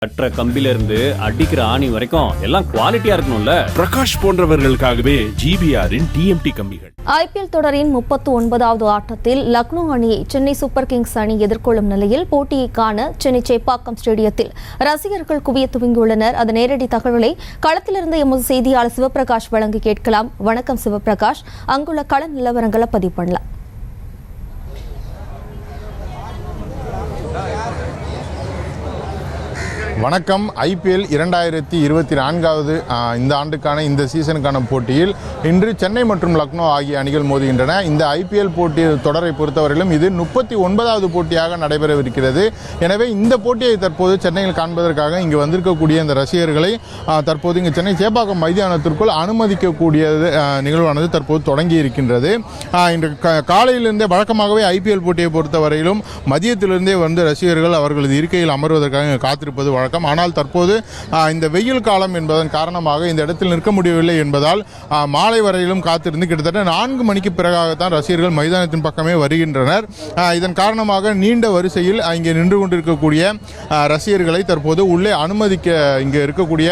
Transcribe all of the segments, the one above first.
கற்ற கம்பில இருந்து அடிக்கிற ஆணி வரைக்கும் எல்லாம் குவாலிட்டியா இருக்கணும்ல. பிரகாஷ் போன்றவர்களுக்காகவே ஜிபிஆரின் டிஎம்டி கம்பிகள். ஐபிஎல் தொடரின் 39வது ஆட்டத்தில் லக்னோ அணியை சென்னை சூப்பர் கிங்ஸ் அணி எதிர்கொள்ளும் நிலையில் போட்டியை காண சென்னை சேப்பாக்கம் ஸ்டேடியத்தில் ரசிகர்கள் குவிய துவங்கியுள்ளனர். அதன் நேரடி தகவலை களத்திலிருந்து எமது செய்தியாளர் சிவபிரகாஷ் வழங்கி கேட்கலாம். வணக்கம் சிவபிரகாஷ், அங்குள்ள கள நிலவரங்களை பதிவு பண்ணலாம். வணக்கம். ஐபிஎல் 2024வது இந்த ஆண்டுக்கான இந்த சீசனுக்கான போட்டியில் இன்று சென்னை மற்றும் லக்னோ ஆகிய அணிகள் மோதுகின்றன. இந்த ஐபிஎல் போட்டி தொடரை பொறுத்தவரையிலும் இது 39வது போட்டியாக நடைபெறவிருக்கிறது. எனவே இந்த போட்டியை தற்போது சென்னையில் காண்பதற்காக இங்கு வந்திருக்கக்கூடிய இந்த ரசிகர்களை தற்போது இங்கு சென்னை சேப்பாக்கம் மைதானத்திற்குள் அனுமதிக்கக்கூடிய நிகழ்வானது தற்போது தொடங்கி இருக்கின்றது. இன்று காலையிலிருந்தே வழக்கமாகவே ஐபிஎல் போட்டியை பொறுத்தவரையிலும் மதியத்திலிருந்தே வந்து ரசிகர்கள் அவர்களது இருக்கையில் அமர்வதற்காக காத்திருப்பது வழக்கம். ஆனால் தற்போது இந்த வெயில் காலம் என்பதன் காரணமாக இந்த இடத்தில் நிற்க முடியவில்லை என்பதால் மாலை வரையிலும் காத்திருந்து கிட்டத்தட்ட 4 மணிக்கு பிறகாகத்தான் ரசிகர்கள் மைதானத்தின் பக்கமே வருகின்றனர். இதன் காரணமாக நீண்ட வரிசையில் இங்கே நின்று கொண்டிருக்கக்கூடிய ரசிகர்களை தற்போது உள்ளே அனுமதிக்க இங்கே இருக்கக்கூடிய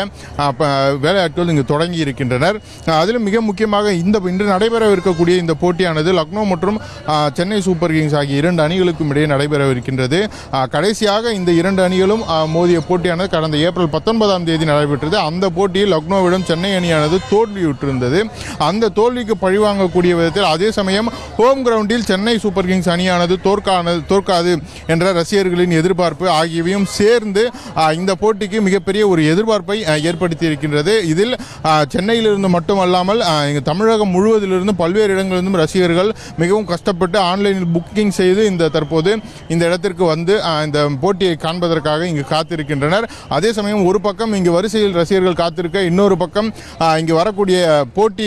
வேலையாட்கள் இங்கு தொடங்கி இருக்கின்றனர். அதிலும் மிக முக்கியமாக இன்று நடைபெறவிருக்கக்கூடிய இந்த போட்டியானது லக்னோ மற்றும் சென்னை சூப்பர் கிங்ஸ் ஆகிய 2 அணிகளுக்கும் இடையே நடைபெறவிருக்கின்றது. கடைசியாக இந்த 2 அணிகளும் மோதிய போட்டியானது கடந்த ஏப்ரல் 19ஆம் தேதி நடைபெற்றது. அந்த போட்டியில் லக்னோவிடம் சென்னை அணியானது தோல்வியுற்றிருந்தது. அந்த தோல்விக்கு பழிவாங்கக்கூடிய விதத்தில் அதே சமயம் ஹோம் கிரவுண்டில் சென்னை சூப்பர் கிங்ஸ் அணியானது தோற்காது என்ற ரசிகர்களின் எதிர்பார்ப்பு ஆகியவையும் சேர்ந்து இந்த போட்டிக்கு மிகப்பெரிய ஒரு எதிர்பார்ப்பை ஏற்படுத்தி இருக்கின்றது. இதில் சென்னையிலிருந்து மட்டுமல்லாமல் தமிழகம் முழுவதிலிருந்து பல்வேறு இடங்களிலிருந்தும் ரசிகர்கள் மிகவும் கஷ்டப்பட்டு ஆன்லைனில் புக்கிங் செய்து தற்போது இந்த இடத்திற்கு வந்து இந்த போட்டியை காண்பதற்காக இங்கு காத்திருக்கின்றனர். அதே சமயம் ஒரு பக்கம் இங்கு வரிசையில் ரசிகர்கள் காத்திருக்க, இன்னொரு பக்கம் இங்கு வரக்கூடிய போட்டி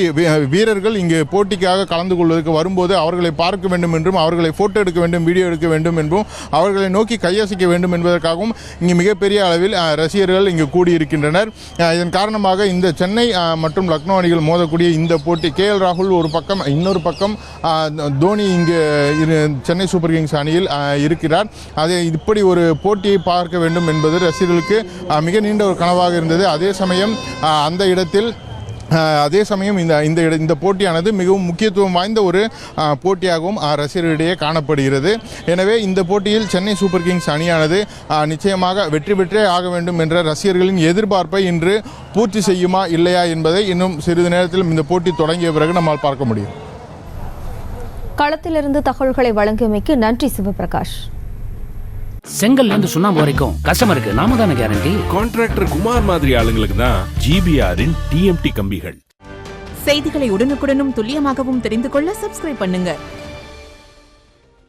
வீரர்கள் இங்கு போட்டிக்காக கலந்து கொள்வதற்கு வரும்போது அவர்களை பார்க்க வேண்டும் என்றும் அவர்களை போட்டோ எடுக்க வேண்டும், வீடியோ எடுக்க வேண்டும் என்றும் அவர்களை நோக்கி கையசைக்க வேண்டும் என்பதற்காகவும் இங்கு மிகப்பெரிய அளவில் ரசிகர்கள் இங்கு கூடியிருக்கின்றனர். இதன் காரணமாக இந்த சென்னை மற்றும் லக்னோ அணிகள் மோதக்கூடிய இந்த போட்டி KL ராகுல் ஒரு பக்கம், இன்னொரு பக்கம் தோனி இங்கு சென்னை சூப்பர் கிங்ஸ் அணியில் இருக்கிறார். அதை இப்படி ஒரு போட்டியை பார்க்க வேண்டும் என்பது ரசிகர்களுக்கு மிக நீண்ட ஒரு கனவாக இருந்தது. அதே சமயம் இந்த போட்டியானது மிகவும் முக்கியத்துவம் வாய்ந்த ஒரு போட்டியாகவும் ரசிகர்களிடையே காணப்படுகிறது. எனவே இந்த போட்டியில் சென்னை சூப்பர் கிங்ஸ் அணியானது நிச்சயமாக வெற்றி பெற்றே ஆக வேண்டும் என்ற ரசிகர்களின் எதிர்பார்ப்பை இன்று பூர்த்தி செய்யுமா இல்லையா என்பதை இன்னும் சிறிது நேரத்தில் இந்த போட்டி தொடங்கிய பிறகு நம்மால் பார்க்க முடியும். களத்திலிருந்து தகவல்களை வழங்கியமைக்கு நன்றி சிவபிரகாஷ். செங்கல்ல இருந்து சுண்ணாம்பு வரைக்கும் கஸ்டமருக்கு நாம தானே கேரண்டி. கான்ட்ராக்டர் குமார் மாதிரி ஆளுங்களுக்கு தான் ஜிபிஆரின் டிஎம்டி கம்பிகள். செய்திகளை உடனுக்குடனும் துல்லியமாகவும் தெரிந்து கொள்ள சப்ஸ்கிரைப் பண்ணுங்க.